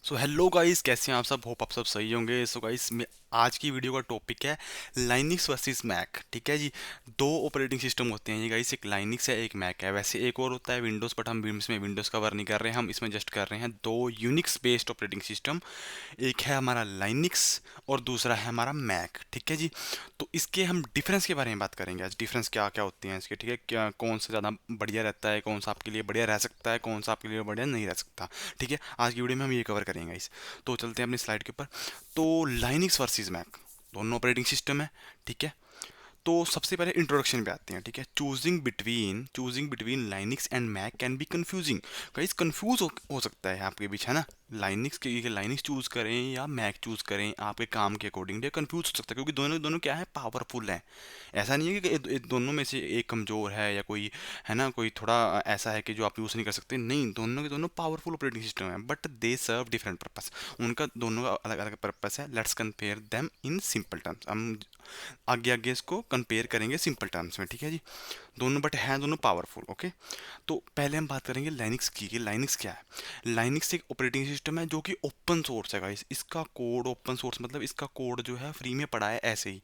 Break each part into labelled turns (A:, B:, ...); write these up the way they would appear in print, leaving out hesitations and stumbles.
A: So hello guys, कैसे हैं आप सब? होप आप सब सही होंगे। सो गाइस, आज की वीडियो का टॉपिक है लाइनिक्स वर्सेस मैक। ठीक है जी। दो ऑपरेटिंग सिस्टम होते हैं ये गाइस, एक लाइनिक्स है, एक मैक है। वैसे एक और होता है विंडोज़, बट हम इसमें विंडोज़ कवर नहीं कर रहे हैं, हम इसमें जस्ट कर रहे हैं दो यूनिक्स बेस्ड ऑपरेटिंग सिस्टम। एक है हमारा लाइनिक्स और दूसरा है हमारा मैक। ठीक है जी। तो इसके हम डिफरेंस के बारे में बात करेंगे आज। डिफरेंस क्या क्या होते हैं इसके, ठीक है, क्या कौन सा ज़्यादा बढ़िया रहता है, कौन सा आपके लिए बढ़िया रह सकता है, कौन सा आपके लिए बढ़िया नहीं रह सकता। ठीक है, आज की वीडियो में हम ये कवर करेंगे इस। तो चलते हैं अपनी स्लाइड के ऊपर। तो लाइनिक्स वर्सेस मैक, दोनों ऑपरेटिंग सिस्टम है। ठीक है। तो सबसे पहले इंट्रोडक्शन पे आते हैं। ठीक है, choosing between Linux and Mac can be confusing. Guys, confuse हो सकता है आपके बीच, है ना। लाइनिक्स के लाइनिक्स चूज करें या मैक चूज करें, आपके काम के अकॉर्डिंग कंफ्यूज हो सकता है, क्योंकि दोनों दोनों क्या है, पावरफुल है। ऐसा नहीं है कि दोनों में से एक कमजोर है या कोई, है ना, कोई थोड़ा ऐसा है कि जो आप यूज़ नहीं कर सकते। नहीं, दोनों के दोनों पावरफुल ऑपरेटिंग सिस्टम है, but they serve different purpose. उनका दोनों का अलग अलग पर्पस है। Let's compare them in simple terms. हम आगे आगे इसको कंपेयर करेंगे सिंपल टर्म्स में। ठीक है जी। दोनों बट हैं दोनों पावरफुल। ओके। तो पहले हम बात करेंगे लाइनिक्स की कि लाइनिक्स क्या है। लाइनिक्स एक ऑपरेटिंग सिस्टम है जो कि ओपन सोर्स है गाइस। इसका कोड ओपन सोर्स मतलब इसका कोड जो है फ्री में पड़ा है ऐसे ही।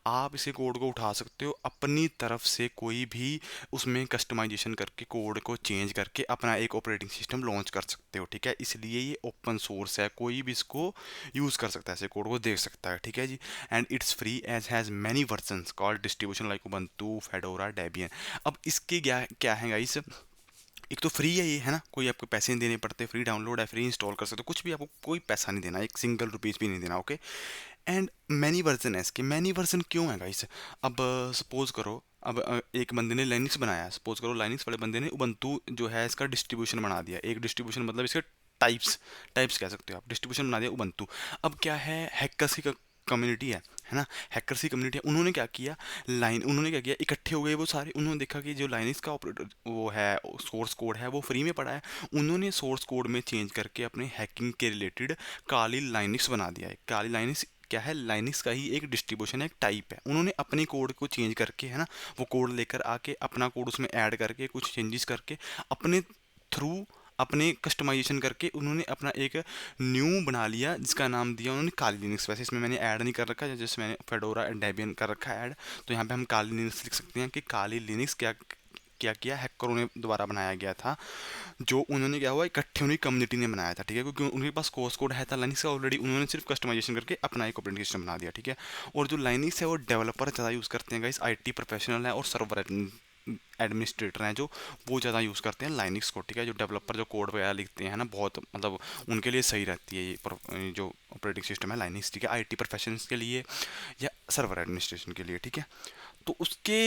A: आप इसे कोड को उठा सकते हो अपनी तरफ से, कोई भी उसमें कस्टमाइजेशन करके कोड को चेंज करके अपना एक ऑपरेटिंग सिस्टम लॉन्च कर सकते हो। ठीक है, इसलिए ये ओपन सोर्स है, कोई भी इसको यूज़ कर सकता है, ऐसे कोड को देख सकता है। ठीक है जी। And it's free as has many versions called distribution like Ubuntu, Fedora, Debian. अब इसके क्या क्या है गाइस, एक तो फ्री है ये, है ना, कोई आपको पैसे नहीं देने पड़ते, फ्री डाउनलोड है, फ्री इंस्टॉल कर सकते हो, कुछ भी आपको कोई पैसा नहीं देना, एक सिंगल रुपीज़ भी नहीं देना। ओके। एंड मैनी वर्जन है इसके। मैनी वर्जन क्यों है गाइस? अब सपोज करो, अब एक बंदे ने लाइनिक्स बनाया, सपोज करो लाइनिक्स वाले बंदे ने उबंटू जो है इसका डिस्ट्रीब्यूशन बना दिया। एक डिस्ट्रीब्यूशन मतलब इसके टाइप्स टाइप्स कह सकते हो आप, डिस्ट्रीब्यूशन बना दिया उबंटू। अब क्या है, हैकर्स की कम्युनिटी है ना, हैकर्स की कम्युनिटी है। उन्होंने क्या किया, इकट्ठे हो गए वो सारे। उन्होंने देखा कि जो लाइनिक्स का ऑपरेटर वो है, सोर्स कोड है, वो फ्री में पड़ा है। उन्होंने सोर्स कोड में चेंज करके अपने हैकिंग के रिलेटेड काली लाइनिक्स बना दिया है। काली लाइनिक्स क्या है, लाइनिक्स का ही एक डिस्ट्रीब्यूशन है, एक टाइप है। उन्होंने अपने कोड को चेंज करके, है ना, वो कोड लेकर आके अपना कोड उसमें ऐड करके कुछ चेंजेस करके अपने थ्रू, अपने कस्टमाइजेशन करके उन्होंने अपना एक न्यू बना लिया, जिसका नाम दिया उन्होंने काली लिनक्स। वैसे इसमें मैंने ऐड नहीं कर रखा है, जैसे मैंने फेडोरा एंड डेबियन कर रखा है ऐड। तो यहाँ पे हम काली लिनक्स लिख सकते हैं कि काली लिनक्स क्या क्या किया, हैकरों ने दोबारा बनाया गया था। जो उन्होंने क्या हुआ, इकट्ठे उन्हीं कम्युनिटी ने बनाया था। ठीक है, क्योंकि उनके पास सोर्स कोड है था लाइनिक्स का ऑलरेडी, उन्होंने सिर्फ कस्टमाइजेशन करके अपना एक ऑपरेटिंग सिस्टम बना दिया। ठीक है। और जो लाइनिक्स है वो डेवलपर ज़्यादा यूज़ करते हैं गाइस, आईटी प्रोफेशनल है और सर्वर एडमिनिस्ट्रेटर हैं जो, वो ज़्यादा यूज़ करते हैं लाइनिक्स को। ठीक है, जो डेवलपर जो कोड वगैरह लिखते हैं ना, बहुत मतलब उनके लिए सही रहती है ये जो ऑपरेटिंग सिस्टम है लाइनिक्स। ठीक है, आईटी प्रोफेशनल्स के लिए या सर्वर एडमिनिस्ट्रेशन के लिए। ठीक है। तो उसके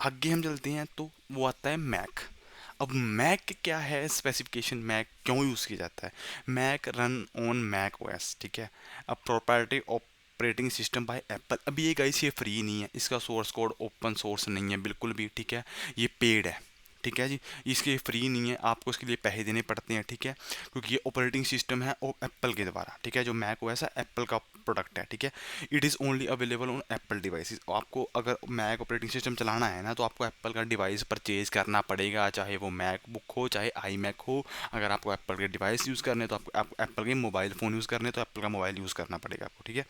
A: आगे हम चलते हैं तो वो आता है मैक। अब मैक क्या है स्पेसिफिकेशन, मैक क्यों यूज़ किया जाता है? Mac run on Mac OS. ठीक है, अब property operating system by Apple. अब ये गाइस ये फ्री नहीं है, इसका सोर्स कोड ओपन सोर्स नहीं है बिल्कुल भी। ठीक है, ये पेड है। ठीक है जी। इसके फ्री नहीं है, आपको इसके लिए पैसे देने पड़ते हैं। ठीक है, क्योंकि ये ऑपरेटिंग सिस्टम है एप्पल के द्वारा। ठीक है, जो मैक ओएस है एप्पल का प्रोडक्ट है। ठीक है, it is only available on Apple devices. आपको अगर मैक ऑपरेटिंग सिस्टम चलाना है ना, तो आपको एप्पल का डिवाइस परचेज करना पड़ेगा, चाहे वो मैकबुक हो चाहे आई मैक हो। अगर आपको एप्पल के डिवाइस यूज़ करने तो आपको एप्पल के मोबाइल फ़ोन यूज़ करने तो एप्पल का मोबाइल यूज़ करना पड़ेगा आपको। ठीक है।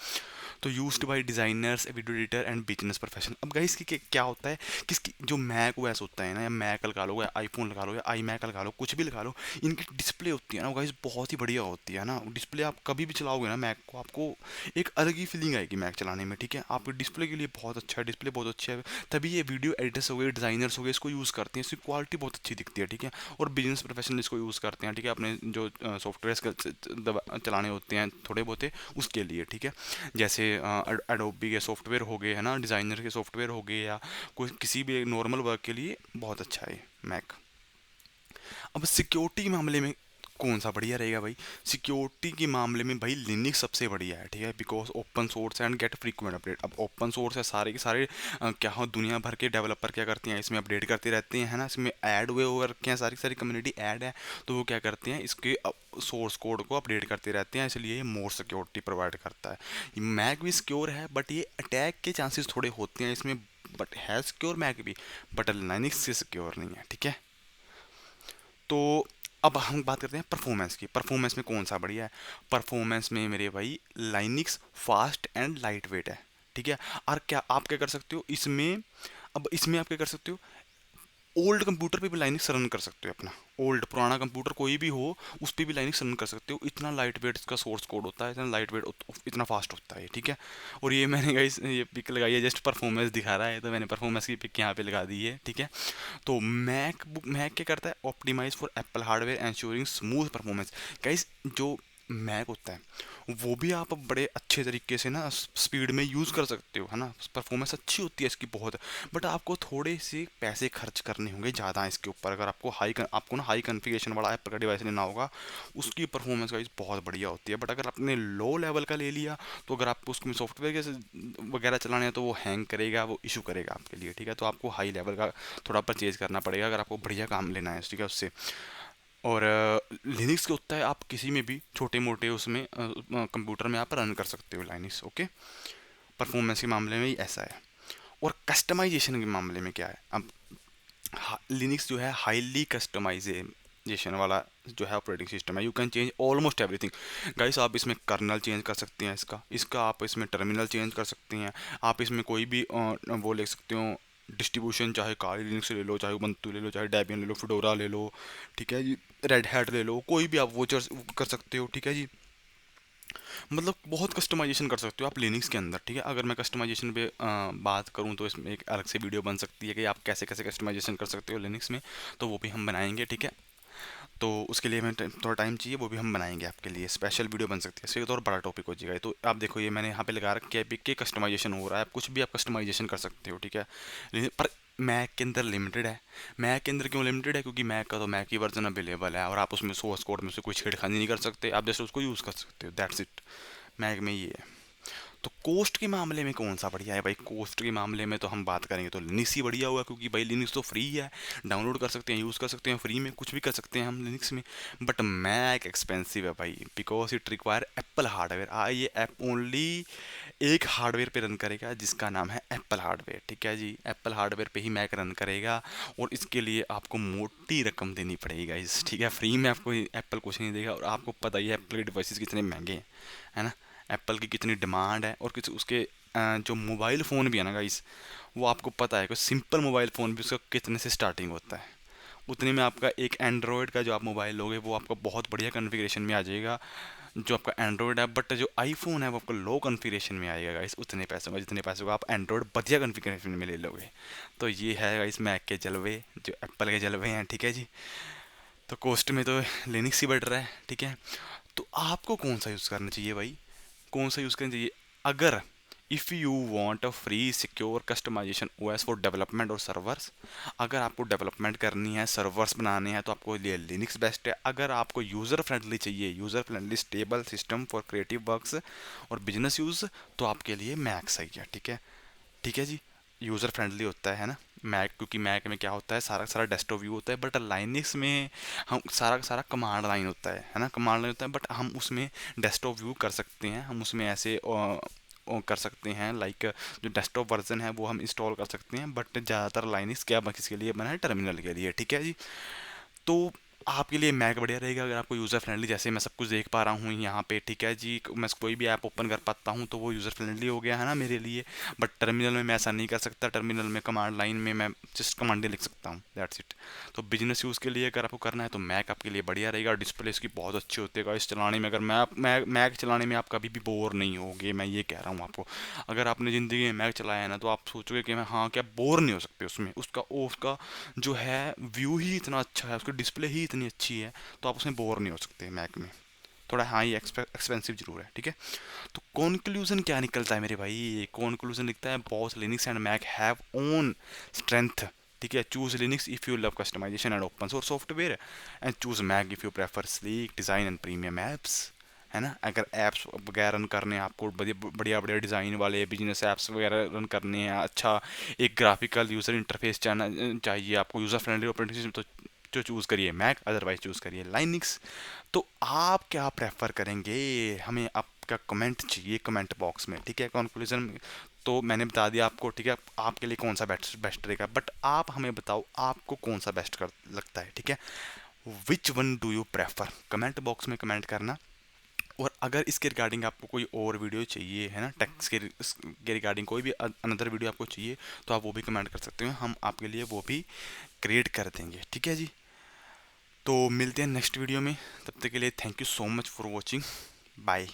A: तो used by designers, video editor and business professional. अब गाइस की क्या होता है, किसकी जो मैक ओएस होता है ना, या मैक लगा लो या आईफोन लगा लो या आई मैक लगा लो, कुछ भी लगा लो, इनकी डिस्प्ले होती है ना गाइस, बहुत ही बढ़िया होती है ना। डिस्प्ले आप कभी भी चलाओगे ना मैक को, आपको एक अलग ही फीलिंग आएगी मैक चलाने में। ठीक है, आपके डिस्प्ले के लिए बहुत अच्छा है, डिस्प्ले बहुत अच्छा है, तभी ये वीडियो एडिटर्स हो गए, डिज़ाइनर्स हो गए, इसको यूज़ करते हैं। इसकी क्वालिटी बहुत अच्छी दिखती है। ठीक है, और बिजनेस प्रोफेशनल इसको यूज़ करते हैं। ठीक है, अपने जो सॉफ्टवेयर चलाने होते हैं थोड़े बहुत उसके लिए। ठीक है, जैसे एडोबी के सॉफ्टवेयर हो गए, है ना, डिज़ाइनर के सॉफ्टवेयर हो गए, या कोई किसी भी नॉर्मल वर्क के लिए बहुत अच्छा है मैक। अब सिक्योरिटी के मामले में कौन सा बढ़िया रहेगा भाई? सिक्योरिटी के मामले में भाई लिनक्स सबसे बढ़िया है। ठीक है, because open source and get frequent update. अब ओपन सोर्स है, सारे के सारे क्या हो, दुनिया भर के डेवलपर क्या करते हैं, इसमें अपडेट करते रहते हैं, है ना, इसमें ऐड हुए हुए रखे हैं, सारी सारी कम्युनिटी ऐड है। तो वो क्या करते हैं, इसके सोर्स कोड को अपडेट करते रहते हैं, इसलिए ये मोर सिक्योरिटी प्रोवाइड करता है। मैक भी सिक्योर है, बट ये अटैक के चांसेस थोड़े होते हैं इसमें, बट है सिक्योर मैक भी, बट लाइनक्स से सिक्योर नहीं है। ठीक है। तो अब हम बात करते हैं परफॉर्मेंस की। परफॉर्मेंस में कौन सा बढ़िया है? परफॉर्मेंस में मेरे भाई Linux fast and light weight है, ठीक है। और क्या आप क्या कर सकते हो इसमें, अब इसमें आप क्या कर सकते हो, ओल्ड कंप्यूटर पे भी लाइनिक्स रन कर सकते हो अपना। ओल्ड पुराना कंप्यूटर कोई भी हो, उस पे भी लाइनिक्स रन कर सकते हो। इतना लाइट वेट इसका सोर्स कोड होता है, इतना लाइट वेट, इतना फास्ट होता है, ठीक है। और ये मैंने गाइस ये पिक लगाई है, जस्ट परफॉर्मेंस दिखा रहा है, तो मैंने परफॉर्मेंस की पिक यहाँ पे लगा दी है, ठीक है। तो मैक क्या करता है, optimize for Apple hardware ensuring smooth performance. Guys जो मैक होता है वो भी आप बड़े अच्छे तरीके से ना स्पीड में यूज़ कर सकते हो, है ना, परफॉर्मेंस अच्छी होती है इसकी बहुत। बट आपको थोड़े से पैसे खर्च करने होंगे ज़्यादा इसके ऊपर। अगर आपको ना हाई कन्फिगरेशन वाला एप्पल का डिवाइस लेना होगा, उसकी परफॉर्मेंस गाइस बहुत बढ़िया होती है। बट अगर आपने लो लेवल का ले लिया, तो अगर आपको उसमें सॉफ्टवेयर के वगैरह चलाने हैं तो वो हैंग करेगा, वो इशू करेगा आपके लिए, ठीक है। तो आपको हाई लेवल का थोड़ा परचेज करना पड़ेगा अगर आपको बढ़िया काम लेना है, ठीक है, उससे। और लिनक्स के होता है, आप किसी में भी छोटे मोटे उसमें कंप्यूटर में आप रन कर सकते हो लाइनक्स, ओके। परफॉर्मेंस के मामले में ही ऐसा है। और कस्टमाइजेशन के मामले में क्या है, अब लिनक्स जो है हाईली कस्टमाइजेशन वाला जो है ऑपरेटिंग सिस्टम है। You can change almost everything guys. आप इसमें कर्नल चेंज कर सकते हैं, इसका इसका आप इसमें टर्मिनल चेंज कर सकते हैं। आप इसमें कोई भी वो ले सकते हो डिस्ट्रीब्यूशन, चाहे काली लिनक्स ले लो, चाहे उबंटू ले लो, चाहे डेबियन ले लो, फिडोरा ले लो, ठीक है जी, रेड हैट ले लो, कोई भी आप वो कर सकते हो, ठीक है जी। मतलब बहुत कस्टमाइजेशन कर सकते हो आप लिनक्स के अंदर, ठीक है। अगर मैं कस्टमाइजेशन पे बात करूँ तो इसमें एक अलग से वीडियो बन सकती है कि आप कैसे कैसे कस्टमाइजेशन कर सकते हो लिनक्स में, तो वो भी हम बनाएंगे, ठीक है। तो उसके लिए हमें थोड़ा टाइम चाहिए, वो भी हम बनाएंगे आपके लिए, स्पेशल वीडियो बन सकती है इससे, तो और बड़ा टॉपिक हो जाएगा। तो आप देखो ये मैंने यहाँ पे लगा रखा है कि कस्टमाइजेशन हो रहा है, आप कुछ भी आप कस्टमाइजेशन कर सकते हो, ठीक है। पर मैक के अंदर लिमिटेड है। मैक के अंदर क्यों लिमिटेड है? क्योंकि मैक का तो मैक ही वर्जन अवेलेबल है, और आप उसमें सोर्स कोड में से कोई छेड़खानी नहीं कर सकते, आप जैसे उसको यूज़ कर सकते हो, दैट्स इट। मैक में ये है। तो कोस्ट के मामले में कौन सा बढ़िया है भाई? कोस्ट के मामले में तो हम बात करेंगे तो लिनक्स ही बढ़िया होगा, क्योंकि भाई लिनक्स तो फ्री है, डाउनलोड कर सकते हैं, यूज़ कर सकते हैं फ्री में, कुछ भी कर सकते हैं हम लिनक्स में। बट मैक एक्सपेंसिव है भाई, because it require Apple hardware. ये ऐप ओनली एक हार्डवेयर पे रन करेगा जिसका नाम है एप्पल हार्डवेयर, ठीक है जी। एप्पल हार्डवेयर पे ही मैक रन करेगा, और इसके लिए आपको मोटी रकम देनी पड़ेगी इस, ठीक है। फ्री में आपको एप्पल कुछ नहीं देगा, और आपको पता ही है एप्पल के डिवाइसेस कितने महंगे हैं, है ना। एप्पल की कितनी डिमांड है, और किसी उसके जो मोबाइल फ़ोन भी है ना गाइस, वो आपको पता है कि सिंपल मोबाइल फ़ोन भी उसका कितने से स्टार्टिंग होता है। उतने में आपका एक एंड्रॉयड का जो आप मोबाइल लोगे वो आपका बहुत बढ़िया कॉन्फ़िगरेशन में आ जाएगा, जो आपका एंड्रॉयड है। बट जो आईफोन है वो आपका लो कॉन्फ़िगरेशन में आएगा गाइस, उतने पैसों का जितने पैसों का आप एंड्रॉयड बढ़िया कॉन्फ़िगरेशन में ले लोगे। तो ये है गाइस मैक के जलवे, जो एप्पल के जलवे हैं, ठीक है जी। तो कॉस्ट में तो लिनक्स ही बढ़ रहा है, ठीक है। तो आपको कौन सा यूज़ करना चाहिए भाई? कौन सा यूज़ करना चाहिए? अगर if you want a free secure customization OS for development और सर्वर्स, अगर आपको डेवलपमेंट करनी है, सर्वर्स बनाने हैं, तो आपको लिए लिनक्स बेस्ट है। अगर आपको यूज़र फ्रेंडली चाहिए, user friendly stable system for creative works और बिजनेस यूज़, तो आपके लिए मैक सही है, ठीक है। ठीक है जी। यूज़र फ्रेंडली होता है ना मैक, क्योंकि मैक में क्या होता है, सारा सारा डेस्कटॉप व्यू होता है। बट लाइनिक्स में हम सारा का सारा कमांड लाइन होता है ना, कमांड लाइन होता है। बट हम उसमें डेस्कटॉप व्यू कर सकते हैं, हम उसमें ऐसे कर सकते हैं, लाइक जो डेस्कटॉप वर्जन है वो हम इंस्टॉल कर सकते हैं। बट ज़्यादातर लाइनिक्स क्या किसके लिए बना है? टर्मिनल के लिए, ठीक है जी। तो आपके लिए मैक बढ़िया रहेगा अगर आपको यूज़र फ्रेंडली, जैसे मैं सब कुछ देख पा रहा हूँ यहाँ पे, ठीक है जी। मैं कोई भी ऐप ओपन कर पाता हूँ तो वो यूज़र फ्रेंडली हो गया है ना मेरे लिए। बट टर्मिनल में मैं ऐसा नहीं कर सकता, टर्मिनल में कमांड लाइन में मैं जस्ट कमांडें लिख सकता हूँ, दैट्स इट। तो बिजनेस यूज़ के लिए अगर आपको करना है तो मैक आपके लिए बढ़िया रहेगा। डिस्प्ले इसकी बहुत अच्छी होती है इस चलाने में, अगर मैक चलाने में आप कभी भी बोर नहीं होगे, मैं ये कह रहा हूँ आपको। अगर आपने ज़िंदगी में मैक चलाया है ना, तो आप सोचोगे कि मैं हाँ क्या बोर नहीं हो सकते उसमें। उसका जो है व्यू ही इतना अच्छा है, उसकी डिस्प्ले ही इतनी अच्छी है, तो आप उसमें बोर नहीं हो सकते मैक में। थोड़ा हाँ ही एक्सपेंसिव जरूर है, ठीक है। तो कॉन्क्लूजन क्या निकलता है मेरे भाई? कॉन्क्लूजन लिखता है both Linux and Mac have own strength, ठीक है। Choose Linux if you love customization and open source software, and choose Mac if you prefer sleek design and premium apps, है ना। अगर ऐप्स वगैरह रन करने हैं आपको, बढ़िया बढ़िया डिज़ाइन वाले बिजनेस ऐप्स वगैरह रन करने हैं, अच्छा एक ग्राफिकल यूज़र इंटरफेस चाहिए आपको, यूज़र फ्रेंडली ऑपरेटिंग सिस्टम, तो जो चूज़ करिए मैक, अदरवाइज चूज़ करिए लाइनिक्स। तो आप क्या प्रेफर करेंगे? हमें आपका कमेंट चाहिए कमेंट बॉक्स में, ठीक है। कंक्लूजन में तो मैंने बता दिया आपको, ठीक है, आपके लिए कौन सा बेस्ट बेस्ट रहेगा। बट आप हमें बताओ आपको कौन सा बेस्ट कर लगता है, ठीक है। Which one do you prefer, comment box में कमेंट करना। और अगर इसके रिगार्डिंग आपको कोई और वीडियो चाहिए है ना, टेक्स के रिगार्डिंग कोई भी अनदर वीडियो आपको चाहिए, तो आप वो भी कमेंट कर सकते हो, हम आपके लिए वो भी क्रिएट कर देंगे, ठीक है जी। तो मिलते हैं नेक्स्ट वीडियो में, तब तक के लिए thank you so much for watching, bye.